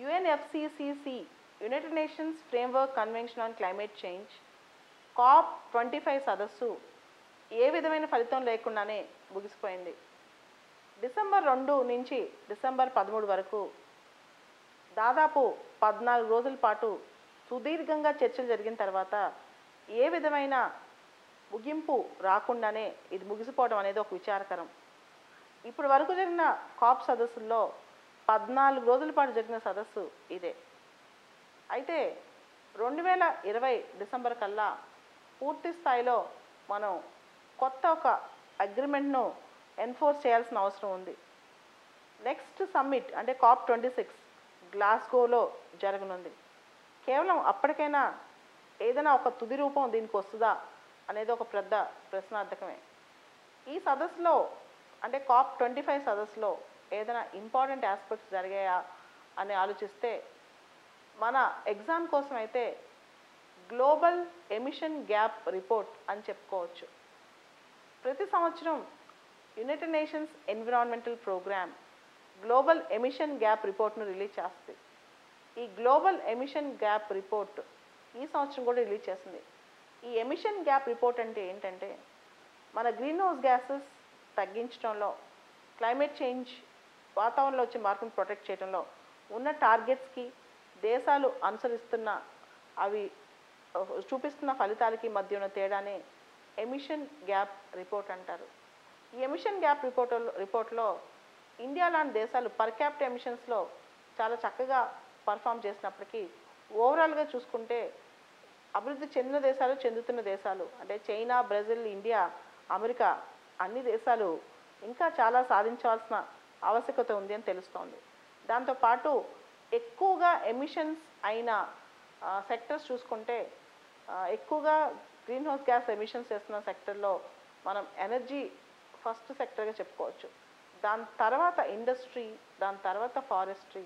UNFCCC, United Nations framework convention on climate change, COP25 సదస్సు ఏ విధమైన ఫలితం లేకుండానే ముగిసిపోయింది. డిసెంబర్ 2 నుంచి డిసెంబర్ 13 వరకు దాదాపు 14 రోజుల పాటు సుదీర్ఘంగా చర్చలు జరిగిన తర్వాత ఏ విధమైన ముగింపు రాకుండానే ఇది ముగిసిపోవడం అనేది ఒక విచారకరం. ఇప్పటి వరకు జరిగిన కాప్ సదస్సుల్లో 14 రోజుల పాటు జరిగిన సదస్సు ఇదే. అయితే 2020 డిసెంబర్ కల్లా పూర్తి స్థాయిలో మనం కొత్త ఒక అగ్రిమెంట్ను ఎన్ఫోర్స్ చేయాల్సిన అవసరం ఉంది. నెక్స్ట్ సమ్మిట్ అంటే COP26 గ్లాస్గోలో జరగనుంది. కేవలం అప్పటికైనా ఏదైనా ఒక తుది రూపం దీనికి వస్తుందా అనేది ఒక పెద్ద ప్రశ్నార్థకమే. ఈ సదస్సులో అంటే COP25 సదస్సులో ఏదైనా ఇంపార్టెంట్ ఆస్పెక్ట్స్ జరిగాయా అని ఆలోచిస్తే మన ఎగ్జామ్ కోసం అయితే గ్లోబల్ ఎమిషన్ గ్యాప్ రిపోర్ట్ అని చెప్పుకోవచ్చు. ప్రతి సంవత్సరం United Nations environmental programme global emission gap రిపోర్ట్ను రిలీజ్ చేస్తుంది. ఈ గ్లోబల్ ఎమిషన్ గ్యాప్ రిపోర్ట్ ఈ సంవత్సరం కూడా రిలీజ్ చేస్తుంది. ఈ ఎమిషన్ గ్యాప్ రిపోర్ట్ అంటే ఏంటంటే మన గ్రీన్ హౌస్ గ్యాసెస్ తగ్గించడంలో, క్లైమేట్ చేంజ్ వాతావరణంలో వచ్చే మార్పును ప్రొటెక్ట్ చేయడంలో ఉన్న టార్గెట్స్కి దేశాలు అనుసరిస్తున్న అవి చూపిస్తున్న ఫలితాలకి మధ్య ఉన్న తేడానే ఎమిషన్ గ్యాప్ రిపోర్ట్ అంటారు. ఈ ఎమిషన్ గ్యాప్ రిపోర్ట్లో ఇండియా లాంటి దేశాలు పర్ క్యాపిటల్ ఎమిషన్స్లో చాలా చక్కగా పర్ఫామ్ చేసినప్పటికీ ఓవరాల్గా చూసుకుంటే అభివృద్ధి చెందిన దేశాలు, చెందుతున్న దేశాలు అంటే చైనా, బ్రెజిల్, ఇండియా, అమెరికా అన్ని దేశాలు ఇంకా చాలా సాధించాల్సిన ఆవశ్యకత ఉంది అని తెలుస్తోంది. దాంతోపాటు ఎక్కువగా ఎమిషన్స్ అయిన సెక్టర్స్ చూసుకుంటే ఎక్కువగా గ్రీన్ హౌస్ గ్యాస్ ఎమిషన్స్ చేస్తున్న సెక్టర్లో మనం ఎనర్జీ ఫస్ట్ సెక్టర్గా చెప్పుకోవచ్చు. దాని తర్వాత ఇండస్ట్రీ, దాని తర్వాత ఫారెస్ట్రీ,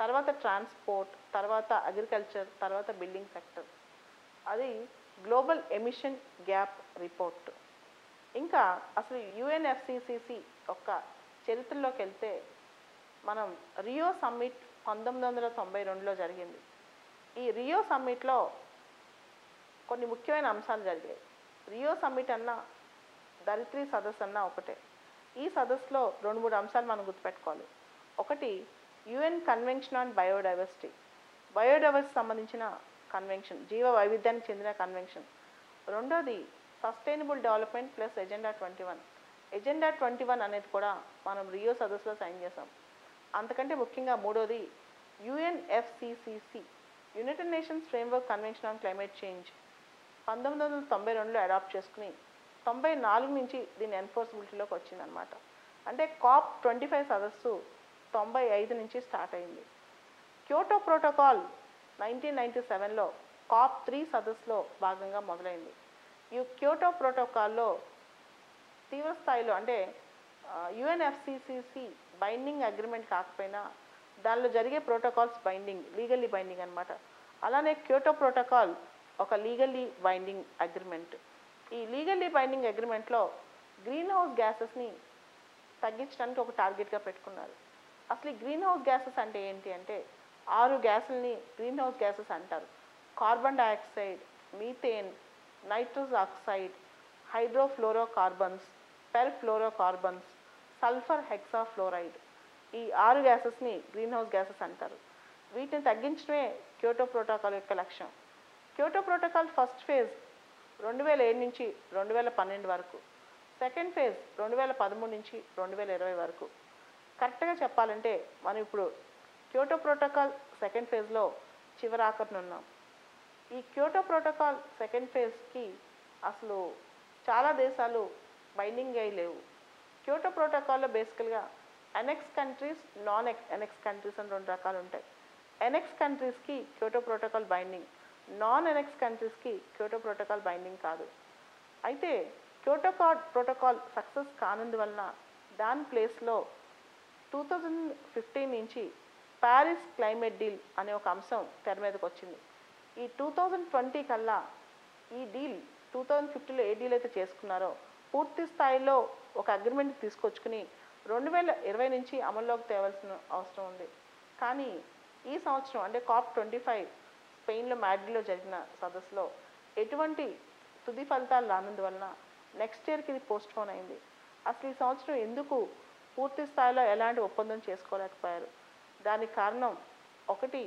తర్వాత ట్రాన్స్పోర్ట్, తర్వాత అగ్రికల్చర్, తర్వాత బిల్డింగ్ సెక్టర్. అది గ్లోబల్ ఎమిషన్ గ్యాప్ రిపోర్ట్. ఇంకా అసలు UNFCCC యొక్క చరిత్రలోకి వెళ్తే మనం రియో సమ్మిట్ 1992లో జరిగింది. ఈ రియో సమ్మిట్లో కొన్ని ముఖ్యమైన అంశాలు జరిగాయి. రియో సమ్మిట్ అన్న ధరిత్రి సదస్సు అన్న ఒకటే. ఈ సదస్సులో 2-3 అంశాలు మనం గుర్తుపెట్టుకోవాలి. ఒకటి UN convention on biodiversity, biodiversity సంబంధించిన కన్వెన్షన్, జీవ వైవిధ్యానికి చెందిన కన్వెన్షన్. రెండోది sustainable development plus agenda 21. Agenda 21 అనేది కూడా మనం రియో సదస్సులో సైన్ చేసాం. అంతకంటే ముఖ్యంగా మూడోది UNFCCC, United Nations framework convention on climate change 1992లో అడాప్ట్ చేసుకుని 94 నుంచి దీని ఎన్ఫోర్సబిలిటీలోకి వచ్చిందనమాట. అంటే COP25 సదస్సు 95 నుంచి స్టార్ట్ అయింది. క్యోటో ప్రోటోకాల్ 1997లో COP3 సదస్సులో భాగంగా మొదలైంది. ఈ క్యోటో ప్రోటోకాల్లో తీవ్ర స్థాయిలో అంటే UNFCCC బైండింగ్ అగ్రిమెంట్ కాకపోయినా దానిలో జరిగే ప్రోటోకాల్స్ బైండింగ్, లీగల్లీ బైండింగ్ అనమాట. అలానే క్యోటో ప్రోటోకాల్ ఒక లీగల్లీ బైండింగ్ అగ్రిమెంట్. ఈ లీగల్లీ బైండింగ్ అగ్రిమెంట్లో గ్రీన్ హౌస్ గ్యాసెస్ని తగ్గించడానికి ఒక టార్గెట్గా పెట్టుకున్నారు. అసలు ఈ గ్రీన్ హౌస్ గ్యాసెస్ అంటే ఏంటి అంటే 6 గ్యాసులని గ్రీన్ హౌస్ గ్యాసెస్ అంటారు. Carbon dioxide, methane, nitrous oxide, hydrofluorocarbons, perfluorocarbons, sulphur hexafluoride. ఈ 6 గ్యాసెస్ని గ్రీన్ హౌస్ గ్యాసెస్ అంటారు. వీటిని తగ్గించడమే క్యోటో ప్రోటోకాల్ యొక్క లక్ష్యం. క్యోటో ప్రోటోకాల్ ఫస్ట్ ఫేజ్ 2007 నుంచి 2012 వరకు, సెకండ్ ఫేజ్ 2013 నుంచి 2020 వరకు. కరెక్ట్గా చెప్పాలంటే మనం ఇప్పుడు క్యోటో ప్రోటోకాల్ సెకండ్ ఫేజ్లో చివరాఖరునున్నాం. ఈ క్యోటో ప్రోటోకాల్ సెకండ్ ఫేజ్కి అసలు చాలా దేశాలు బైండింగ్ అయి లేవు. క్యోటో ప్రోటోకాల్లో బేసికల్గా annex countries, non annex countries అని 2 రకాలు ఉంటాయి. ఎనెక్స్ కంట్రీస్కి Kyoto protocol binding, non annex కంట్రీస్కి క్యోటో ప్రోటోకాల్ బైండింగ్ కాదు. అయితే క్యోటో ప్రోటోకాల్ సక్సెస్ కానందువలన దాని ప్లేస్లో 2015 నుంచి ప్యారిస్ క్లైమేట్ డీల్ అనే ఒక అంశం తెర మీదకి వచ్చింది. ఈ 2020 కల్లా ఈ డీల్ 2015లో ఏ డీల్ అయితే చేసుకున్నారో పూర్తి స్థాయిలో ఒక అగ్రిమెంట్ తీసుకొచ్చుకుని 2020 నుంచి అమల్లోకి తేవాల్సిన అవసరం ఉంది. కానీ ఈ సంవత్సరం అంటే COP25 స్పెయిన్లో మ్యాడ్రిడ్లో జరిగిన సదస్సులో ఎటువంటి తుది ఫలితాలు రానందువలన నెక్స్ట్ ఇయర్కి ఇది పోస్ట్పోన్ అయింది. అసలు ఈ సంవత్సరం ఎందుకు పూర్తి స్థాయిలో ఎలాంటి ఒప్పందం చేసుకోలేకపోయారు? దానికి కారణం ఒకటి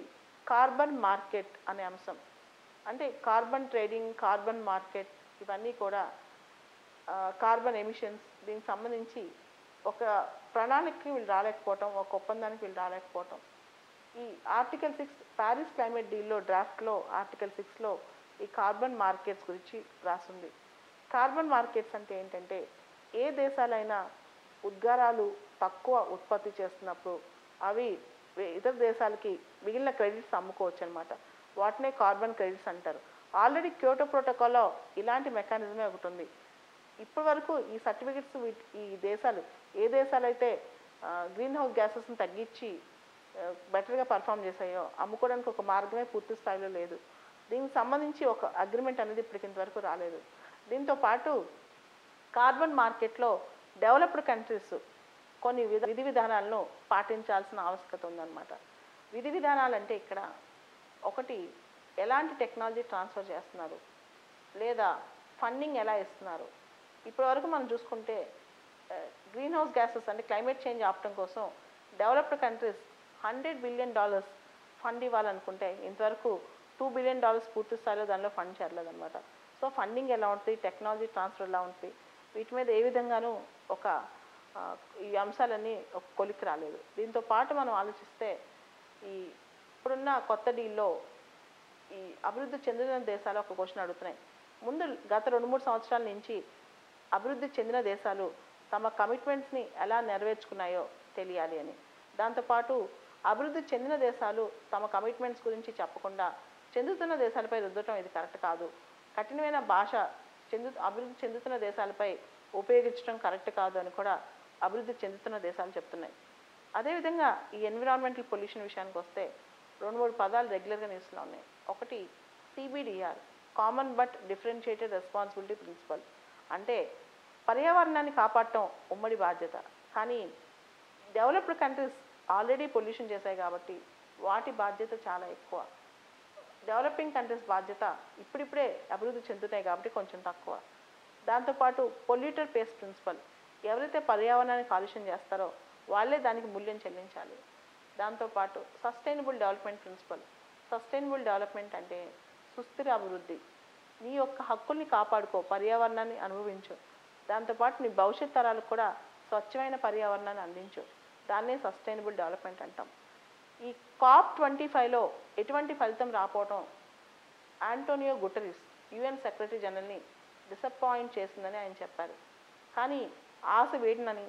కార్బన్ మార్కెట్ అనే అంశం. అంటే కార్బన్ ట్రేడింగ్, కార్బన్ మార్కెట్ ఇవన్నీ కూడా కార్బన్ ఎమిషన్స్ దీనికి సంబంధించి ఒక ప్రణాళికకి వీళ్ళు రాలేకపోవటం, ఒక ఒప్పందానికి వీళ్ళు రాలేకపోవటం. ఈ ఆర్టికల్ 6 ప్యారిస్ క్లైమేట్ డీల్లో డ్రాఫ్ట్లో ఆర్టికల్ 6లో ఈ కార్బన్ మార్కెట్స్ గురించి రాసింది. కార్బన్ మార్కెట్స్ అంటే ఏంటంటే ఏ దేశాలైనా ఉద్గారాలు తక్కువ ఉత్పత్తి చేస్తున్నప్పుడు అవి ఇతర దేశాలకి మిగిలిన క్రెడిట్స్ అమ్ముకోవచ్చు అనమాట. వాటినే కార్బన్ క్రెడిట్స్ అంటారు. ఆల్రెడీ క్యోటో ప్రోటోకాల్లో ఇలాంటి మెకానిజమే ఒకటి ఉంది. ఇప్పటి వరకు ఈ సర్టిఫికెట్స్ ఈ దేశాలు ఏ దేశాలైతే గ్రీన్ హౌస్ గ్యాసెస్ని తగ్గించి బెటర్గా పర్ఫామ్ చేశాయో అమ్ముకోవడానికి ఒక మార్గమే పూర్తి స్థాయిలో లేదు. దీనికి సంబంధించి ఒక అగ్రిమెంట్ అనేది ఇప్పటికి ఇంతవరకు రాలేదు. దీంతో పాటు కార్బన్ మార్కెట్లో డెవలప్డ్ కంట్రీస్ కొన్ని విధి విధానాలను పాటించాల్సిన ఆవశ్యకత ఉందన్నమాట. విధి విధానాలు అంటే ఇక్కడ ఒకటి ఎలాంటి టెక్నాలజీ ట్రాన్స్ఫర్ చేస్తున్నారు, లేదా ఫండింగ్ ఎలా ఇస్తున్నారు. ఇప్పటి వరకు మనం చూసుకుంటే గ్రీన్ హౌస్ గ్యాసెస్ అంటే క్లైమేట్ చేంజ్ ఆపడం కోసం డెవలప్డ్ కంట్రీస్ $100 బిలియన్ ఫండ్ ఇవ్వాలనుకుంటే ఇంతవరకు $2 బిలియన్ పూర్తి స్థాయిలో దానిలో ఫండ్ చేరలేదన్నమాట. సో ఫండింగ్ ఎలా ఉంటుంది, టెక్నాలజీ ట్రాన్స్ఫర్ ఎలా ఉంటుంది, వీటి మీద ఏ విధంగానూ ఈ అంశాలన్నీ ఒక కొలిక్కి రాలేదు. దీంతో పాటు మనం ఆలోచిస్తే ఇప్పుడున్న కొత్త డీల్లో ఈ అభివృద్ధి చెందిన దేశాలు ఒక క్వశ్చన్ అడుగుతున్నాయి. ముందు గత 2-3 సంవత్సరాల నుంచి అభివృద్ధి చెందిన దేశాలు తమ కమిట్మెంట్స్ని ఎలా నెరవేర్చుకున్నాయో తెలియాలి అని. దాంతోపాటు అభివృద్ధి చెందిన దేశాలు తమ కమిట్మెంట్స్ గురించి చెప్పకుండా చెందుతున్న దేశాలపై రుద్దటం ఇది కరెక్ట్ కాదు. కఠినమైన భాష అభివృద్ధి చెందుతున్న దేశాలపై ఉపయోగించడం కరెక్ట్ కాదు అని కూడా అభివృద్ధి చెందుతున్న దేశాలు చెప్తున్నాయి. అదేవిధంగా ఈ ఎన్విరాన్మెంటల్ పొల్యూషన్ విషయానికి వస్తే 2-3 పదాలు రెగ్యులర్గా న్యూస్లో ఉన్నాయి. ఒకటి CBDR, common but differentiated responsibility principal. అంటే పర్యావరణాన్ని కాపాడటం ఉమ్మడి బాధ్యత, కానీ డెవలప్డ్ కంట్రీస్ ఆల్రెడీ పొల్యూషన్ చేశాయి కాబట్టి వాటి బాధ్యత చాలా ఎక్కువ. డెవలపింగ్ కంట్రీస్ బాధ్యత ఇప్పుడిప్పుడే అభివృద్ధి చెందుతాయి కాబట్టి కొంచెం తక్కువ. దాంతోపాటు పొల్యూటర్ పేస్ ప్రిన్సిపల్, ఎవరైతే పర్యావరణాన్ని కాలుష్యం చేస్తారో వాళ్ళే దానికి మూల్యం చెల్లించాలి. దాంతోపాటు sustainable development principle. Sustainable development అంటే సుస్థిర అభివృద్ధి. నీ యొక్క హక్కుల్ని కాపాడుకో, పర్యావరణాన్ని అనుభవించు, దాంతోపాటు నీ భవిష్యత్ తరాలకు కూడా స్వచ్ఛమైన పర్యావరణాన్ని అందించు, దాన్నే సస్టైనబుల్ డెవలప్మెంట్ అంటాం. ఈ COP25లో ఎటువంటి ఫలితం రాకపోవడం ఆంటోనియో గుటెరస్ UN సెక్రటరీ జనరల్ని డిసప్పాయింట్ చేసిందని ఆయన చెప్పారు. కానీ ఆశ వేడినని,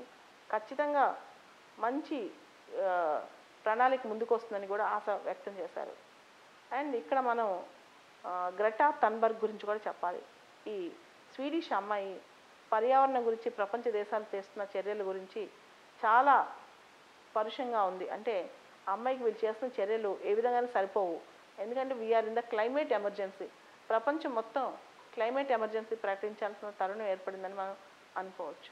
ఖచ్చితంగా మంచి ప్రణాళిక ముందుకు వస్తుందని కూడా ఆశ వ్యక్తం చేశారు. అండ్ ఇక్కడ మనం గ్రెటా థన్బర్గ్ గురించి కూడా చెప్పాలి. ఈ స్వీడిష్ అమ్మాయి పర్యావరణం గురించి ప్రపంచ దేశాలు చేస్తున్న చర్యల గురించి చాలా పరుషంగా ఉంది. అంటే అమ్మాయికి వీళ్ళు చేస్తున్న చర్యలు ఏ విధంగా సరిపోవు. ఎందుకంటే we are in the climate emergency. ప్రపంచం మొత్తం క్లైమేట్ ఎమర్జెన్సీ ప్రకటించాల్సిన తరుణం ఏర్పడిందని మనం అనుకోవచ్చు.